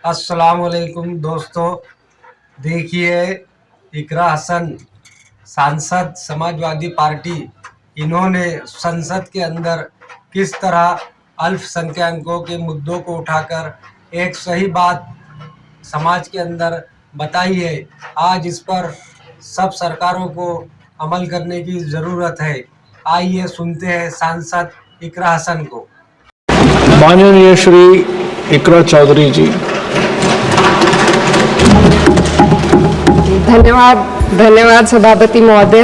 अस्सलाम वालेकुम दोस्तों। देखिए, इकरा हसन सांसद समाजवादी पार्टी, इन्होंने संसद के अंदर किस तरह अल्पसंख्यकों के मुद्दों को उठाकर एक सही बात समाज के अंदर बताई है। आज इस पर सब सरकारों को अमल करने की ज़रूरत है। आइए सुनते हैं सांसद इकरा हसन को। माननीय श्री इकरा चौधरी जी। धन्यवाद सभापति महोदय,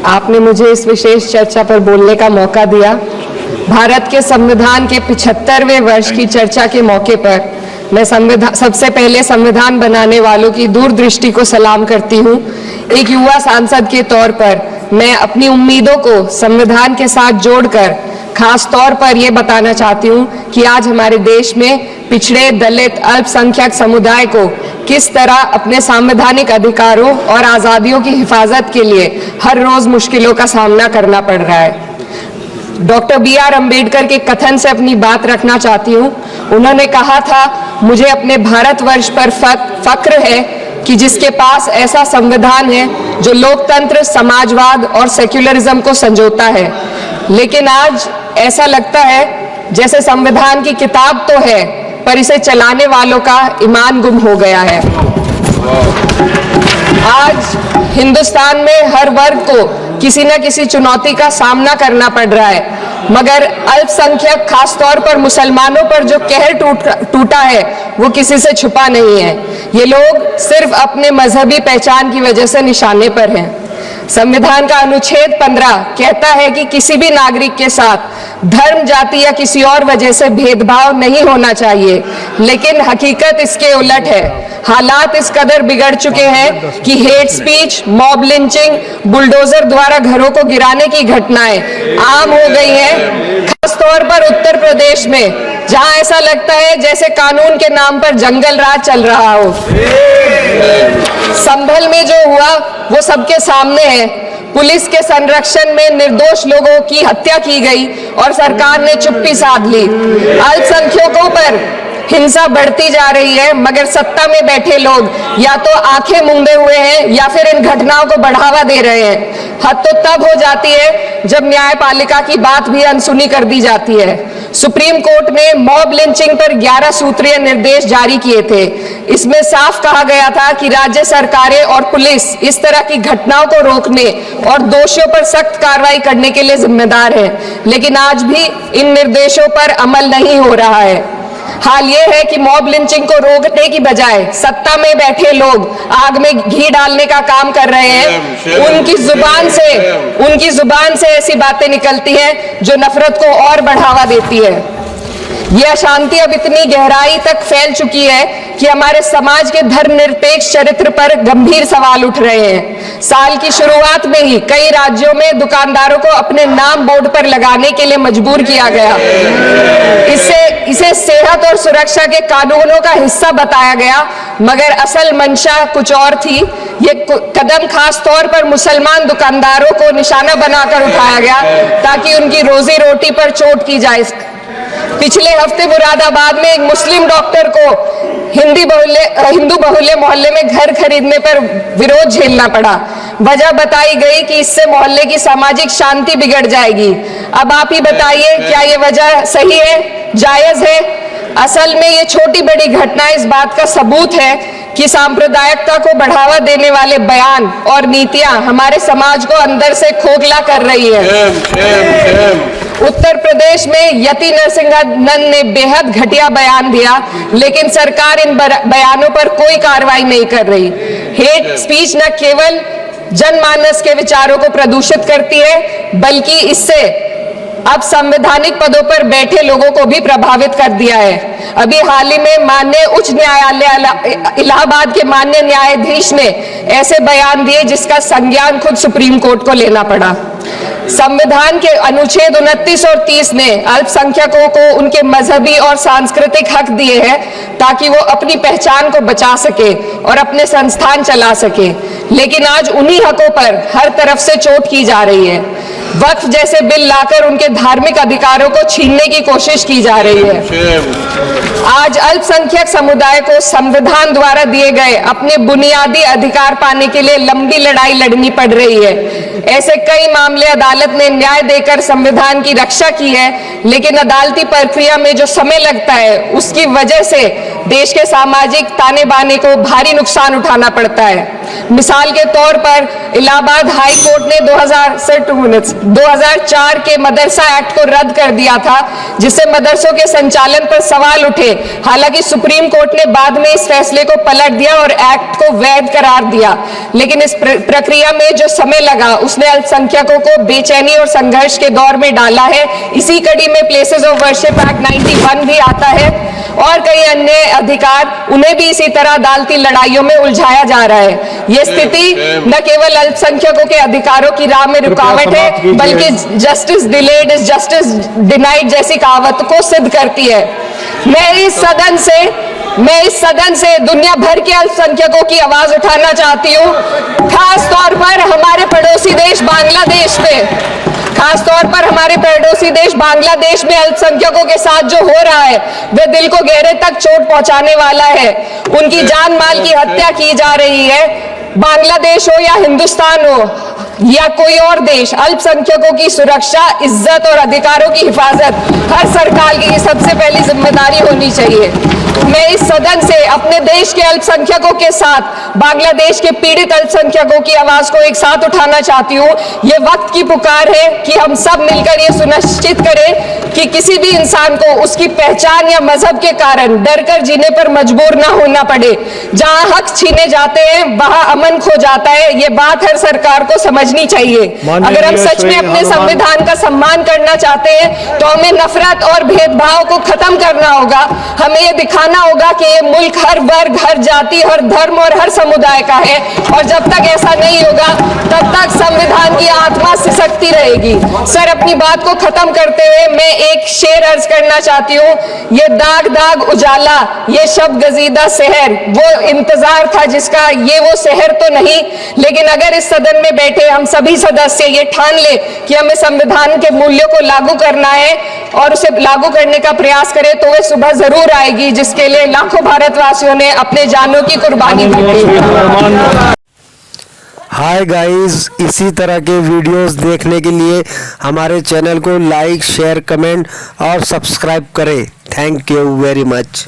आपने मुझे इस विशेष चर्चा पर बोलने का मौका दिया। भारत के संविधान के 75वें वर्ष की चर्चा के मौके पर मैं सबसे पहले संविधान बनाने वालों की दूरदृष्टि को सलाम करती हूँ। एक युवा सांसद के तौर पर मैं अपनी उम्मीदों को संविधान के साथ जोड़कर खास तौर पर ये बताना चाहती हूँ कि आज हमारे देश में पिछड़े, दलित, अल्पसंख्यक समुदाय को किस तरह अपने संवैधानिक अधिकारों और आज़ादियों की हिफाजत के लिए हर रोज मुश्किलों का सामना करना पड़ रहा है। Doctor B.R. अम्बेडकर के कथन से अपनी बात रखना चाहती हूँ। उन्होंने कहा था, मुझे अपने भारतवर्ष पर फक्र है कि जिसके पास ऐसा संविधान है जो लोकतंत्र, समाजवाद और सेक्युलरिज्म को संजोता है। लेकिन आज ऐसा लगता है जैसे संविधान की किताब तो है, पर इसे चलाने वालों का ईमान गुम हो गया है। आज हिंदुस्तान में हर वर्ग को किसी न किसी चुनौती का सामना करना पड़ रहा है, मगर अल्पसंख्यक, खासतौर पर मुसलमानों पर जो कहर टूटा है वो किसी से छुपा नहीं है। ये लोग सिर्फ अपने मजहबी पहचान की वजह से निशाने पर हैं। संविधान का अनुच्छेद 15 कहता है कि किसी भी नागरिक के साथ धर्म, जाति या किसी और वजह से भेदभाव नहीं होना चाहिए, लेकिन हकीकत इसके उलट है। हालात इस कदर बिगड़ चुके हैं कि hate speech, mob lynching, bulldozer द्वारा घरों को गिराने की घटनाएं आम हो गई हैं। खासतौर पर उत्तर प्रदेश में, जहां ऐसा लगता है जैसे कानून के नाम पर जंगल राज चल रहा हो। संभल में जो हुआ वो सबके सामने है। पुलिस के संरक्षण में निर्दोष लोगों की हत्या की गई और सरकार ने चुप्पी साध ली। अल्पसंख्यकों पर हिंसा बढ़ती जा रही है, मगर सत्ता में बैठे लोग या तो आंखें मूंदे हुए हैं या फिर इन घटनाओं को बढ़ावा दे रहे हैं। हद तो तब हो जाती है जब न्यायपालिका की बात भी अनसुनी कर दी जाती है। सुप्रीम कोर्ट ने मॉब लिंचिंग पर 11 सूत्रीय निर्देश जारी किए थे। इसमें साफ कहा गया था कि राज्य सरकारें और पुलिस इस तरह की घटनाओं को रोकने और दोषियों पर सख्त कार्रवाई करने के लिए जिम्मेदार है, लेकिन आज भी इन निर्देशों पर अमल नहीं हो रहा है। हाल ये है कि मॉब लिंचिंग को रोकने की बजाय सत्ता में बैठे लोग आग में घी डालने का काम कर रहे हैं। उनकी जुबान से ऐसी बातें निकलती हैं जो नफरत को और बढ़ावा देती है। यह अशांति अब इतनी गहराई तक फैल चुकी है कि हमारे समाज के धर्मनिरपेक्ष चरित्र पर गंभीर सवाल उठ रहे हैं। साल की शुरुआत में ही कई राज्यों में दुकानदारों को अपने नाम बोर्ड पर लगाने के लिए मजबूर किया गया। इसे सेहत और सुरक्षा के कानूनों का हिस्सा बताया गया, मगर असल मंशा कुछ और थी। ये कदम खास तौर पर मुसलमान दुकानदारों को निशाना बनाकर उठाया गया ताकि उनकी रोजी रोटी पर चोट की जाए। पिछले हफ्ते मुरादाबाद में एक मुस्लिम डॉक्टर को हिंदू बहुल्य मोहल्ले में घर खरीदने पर विरोध झेलना पड़ा। वजह बताई गई कि इससे मोहल्ले की सामाजिक शांति बिगड़ जाएगी। अब आप ही बताइए, क्या ये वजह सही है, जायज है? असल में ये छोटी बड़ी घटना इस बात का सबूत है कि सांप्रदायिकता को बढ़ावा देने वाले बयान और नीतियां हमारे समाज को अंदर से खोखला कर रही है। उत्तर प्रदेश में यति नरसिंहानंद ने बेहद घटिया बयान दिया, लेकिन सरकार इन बयानों पर कोई कार्रवाई नहीं कर रही। हेट स्पीच न केवल जनमानस के विचारों को प्रदूषित करती है, बल्कि इससे अब संवैधानिक पदों पर बैठे लोगों को भी प्रभावित कर दिया है। अभी हाल ही में माननीय उच्च न्यायालय इलाहाबाद के माननीय न्यायाधीश ने ऐसे बयान दिए जिसका संज्ञान खुद सुप्रीम कोर्ट को लेना पड़ा। संविधान के अनुच्छेद 29 और 30 ने अल्पसंख्यकों को उनके मजहबी और सांस्कृतिक हक दिए हैं ताकि वो अपनी पहचान को बचा सके और अपने संस्थान चला सके, लेकिन आज उन्हीं हकों पर हर तरफ से चोट की जा रही है। वक्फ जैसे बिल लाकर उनके धार्मिक अधिकारों को छीनने की कोशिश की जा रही है। आज अल्पसंख्यक समुदाय को संविधान द्वारा दिए गए अपने बुनियादी अधिकार पाने के लिए लंबी लड़ाई लड़नी पड़ रही है। ऐसे कई मामले अदालत ने न्याय देकर संविधान की रक्षा की है, लेकिन अदालती प्रक्रिया में जो समय लगता है उसकी वजह से देश के सामाजिक ताने बाने को भारी नुकसान उठाना पड़ता है। मिसाल के तौर पर इलाहाबाद हाई कोर्ट ने 2004 के मदरसा एक्ट को रद्द कर दिया था, जिससे मदरसों के संचालन पर सवाल उठे। हालांकि सुप्रीम कोर्ट ने बाद में इस फैसले को पलट दिया और एक्ट को वैध करार दिया, लेकिन इस प्रक्रिया में जो समय लगा उसने अल्पसंख्यकों को बेचैनी और संघर्ष के दौर में डाला है। इसी कड़ी में प्लेसेस ऑफ वर्शिप एक्ट 91 भी आता है और कई अन्य अधिकार, उन्हें भी इसी तरह अदालती लड़ाइयों में उलझाया जा रहा है। यह स्थिति न केवल अल्पसंख्यकों के अधिकारों की राह में रुकावट है, बल्कि justice delayed is justice denied जैसी कहावत को सिद्ध करती है। मैं इस सदन से दुनिया भर के अल्पसंख्यकों की आवाज उठाना चाहती हूँ, खास तौर पर हमारे पड़ोसी देश बांग्लादेश में अल्पसंख्यकों के साथ जो हो रहा है वह दिल को गहरे तक चोट पहुंचाने वाला है। उनकी जान माल की हत्या की जा रही है। बांग्लादेश हो या हिंदुस्तान हो या कोई और देश, अल्पसंख्यकों की सुरक्षा, इज्जत और अधिकारों की हिफाजत हर सरकार की सबसे पहली जिम्मेदारी होनी चाहिए। मैं इस सदन से अपने देश के अल्पसंख्यकों के साथ बांग्लादेश के पीड़ित अल्पसंख्यकों की आवाज को एक साथ उठाना चाहती हूँ। ये वक्त की पुकार है कि हम सब मिलकर ये सुनिश्चित करें कि किसी भी इंसान को उसकी पहचान या मजहब के कारण डरकर जीने पर मजबूर ना होना पड़े। जहाँ हक छीने जाते हैं वहाँ अमन खो जाता है। ये बात हर सरकार को समझनी चाहिए। अगर हम सच में अपने संविधान का सम्मान करना चाहते हैं तो हमें नफरत और भेदभाव को खत्म करना होगा। हमें ये दिखाना होगा कि ये मुल्क हर वर्ग, हर जाति, हर धर्म और हर समुदाय का है, और जब तक ऐसा नहीं होगा तब तक संविधान की आत्मा सिसकती रहेगी। सर, अपनी बात को खत्म करते हुए मैं एक शेर अर्ज करना चाहती हूँ। ये दाग दाग उजाला, ये शब गजीदा शहर, वो इंतजार था जिसका, ये वो शहर तो नहीं। लेकिन अगर इस सदन में बैठे हम सभी सदस्य ये ठान ले कि हमें संविधान के मूल्यों को लागू करना है और उसे लागू करने का प्रयास करें, तो वह सुबह जरूर आएगी जिसके लिए लाखों भारतवासियों ने अपने जानों की कुर्बानी दी। हाय गाइस, इसी तरह के वीडियोस देखने के लिए हमारे चैनल को लाइक, शेयर, कमेंट और सब्सक्राइब करें। Thank you very much.